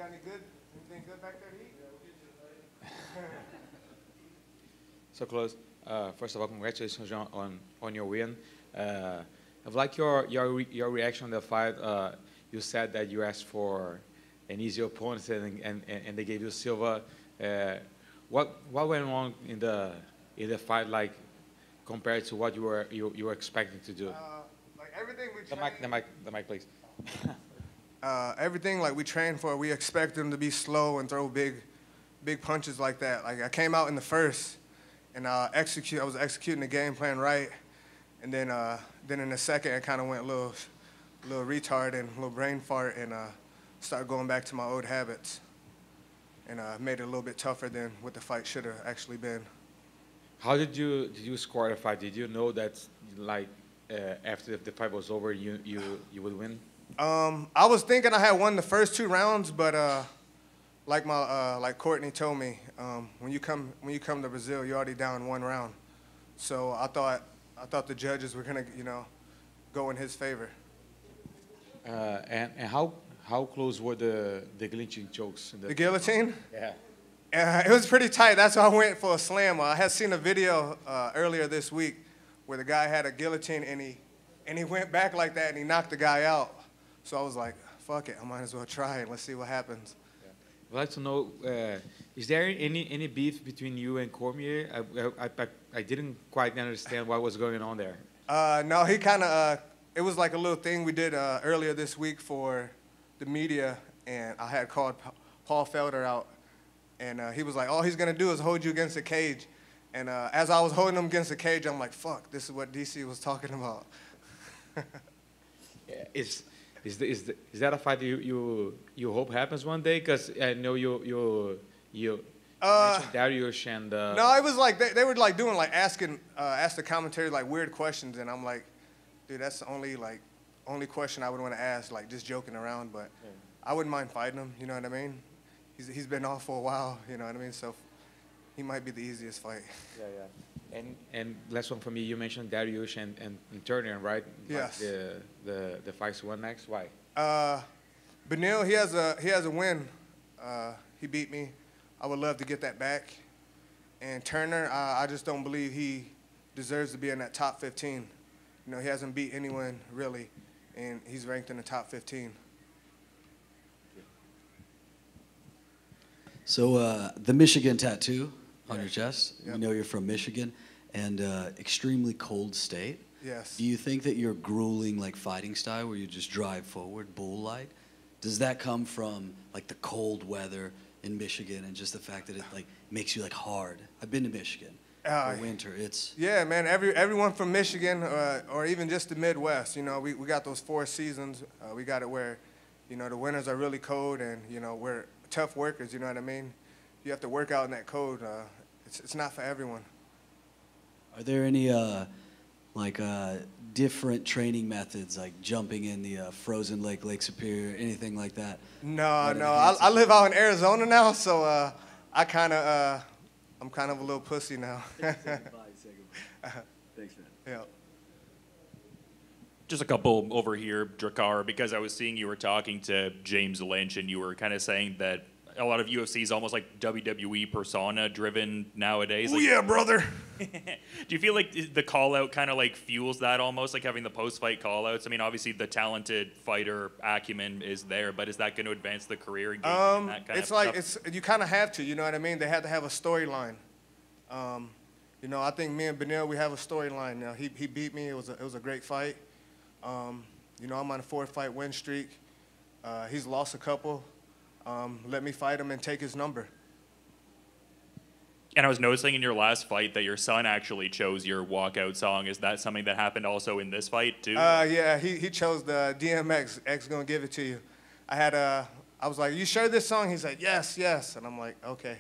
got anything good back there to eat? So Close. First of all, congratulations on your win. I've liked your reaction on the fight. You said that you asked for an easy opponent, and they gave you Silva. What went wrong in the fight, like compared to what you were expecting to do? Like everything we The mic, please. everything like we trained for, we expect them to be slow and throw big punches like that. Like I came out in the first, and I was executing the game plan right, and then in the second it kind of went a little retard and a little brain fart, and started going back to my old habits, and made it a little bit tougher than what the fight should have actually been. How did you score the fight? Did you know that like after the fight was over you would win? I was thinking I had won the first 2 rounds, but like Courtney told me, when you come to Brazil, you're already down 1 round. So I thought the judges were gonna go in his favor. And how close were the guillotine chokes? The guillotine? Yeah. It was pretty tight. That's why I went for a slam. I had seen a video earlier this week where the guy had a guillotine and he went back like that and he knocked the guy out. So I was like, fuck it, I might as well try it. Let's see what happens. Yeah. I'd like to know, is there any beef between you and Cormier? I didn't quite understand what was going on there. No, he kind of, it was like a little thing we did earlier this week for the media, and I had called Paul Felder out, and he was like, all he's going to do is hold you against the cage. And as I was holding him against the cage, I'm like, fuck, this is what DC was talking about. Yeah, is that a fight you hope happens one day? Because I know you mentioned Darius and no, it was like they were like doing like ask the commentators like weird questions, and I'm like, dude, that's the only question I would want to ask, like just joking around. But yeah. I wouldn't mind fighting him. You know what I mean? He's been off for a while. You know what I mean? So he might be the easiest fight. Yeah, yeah. And last one for me, you mentioned Darius and Turner, right? Yes. Like the fights one next. Why? Benil, he has a win. He beat me. I would love to get that back. And Turner, I just don't believe he deserves to be in that top 15. You know, he hasn't beat anyone really, and he's ranked in the top 15. So the Michigan tattoo on your chest, yep. We know you're from Michigan, and extremely cold state. Yes. Do you think that your grueling like fighting style, where you just drive forward, bull-like, does that come from like the cold weather in Michigan and just the fact that it like makes you like hard? I've been to Michigan for winter. It's yeah, man. Everyone from Michigan or even just the Midwest, you know, we got those 4 seasons. We got it where, you know, the winters are really cold, and you know we're tough workers. You know what I mean? You have to work out in that cold. It's not for everyone. Are there any different training methods, like jumping in the frozen lake, Lake Superior, anything like that? No. I live out in Arizona now, so I'm kind of a little pussy now. Say goodbye. Thanks, man. Yeah. Just a couple over here, Drakkar, because I was seeing you were talking to James Lynch, and you were kind of saying that a lot of UFC is almost like WWE persona driven nowadays. Oh, like, yeah, brother. Do you feel like the call out kind of like fuels that almost, like having the post fight call outs? I mean, obviously the talented fighter acumen is there, but is that going to advance the career? In that kind it's of like stuff? you kind of have to, you know what I mean? They had to have a storyline. You know, I think me and Benil, we have a storyline now. He beat me. It was a great fight. You know, I'm on a 4-fight win streak. He's lost a couple. Let me fight him and take his number. And I was noticing in your last fight that your son actually chose your walkout song. Is that something that happened also in this fight too? Yeah, he chose the DMX. X gonna give it to you. I was like, you sure this song? He said, yes, and I'm like, okay,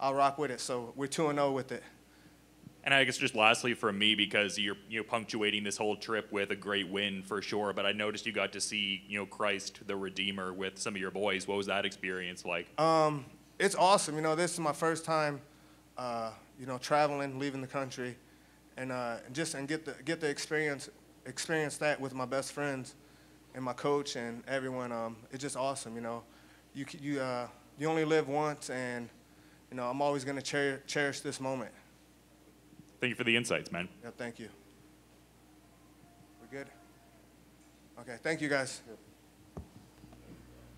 I'll rock with it. So we're 2-0 with it. And I guess just lastly from me, because you're punctuating this whole trip with a great win for sure, but I noticed you got to see Christ the Redeemer with some of your boys. What was that experience like? It's awesome. You know, this is my first time, traveling, leaving the country, and get the experience that with my best friends and my coach and everyone. It's just awesome. You know, you only live once, and you know I'm always gonna cherish this moment. Thank you for the insights, man. Yeah, thank you. We're good. Okay, thank you guys.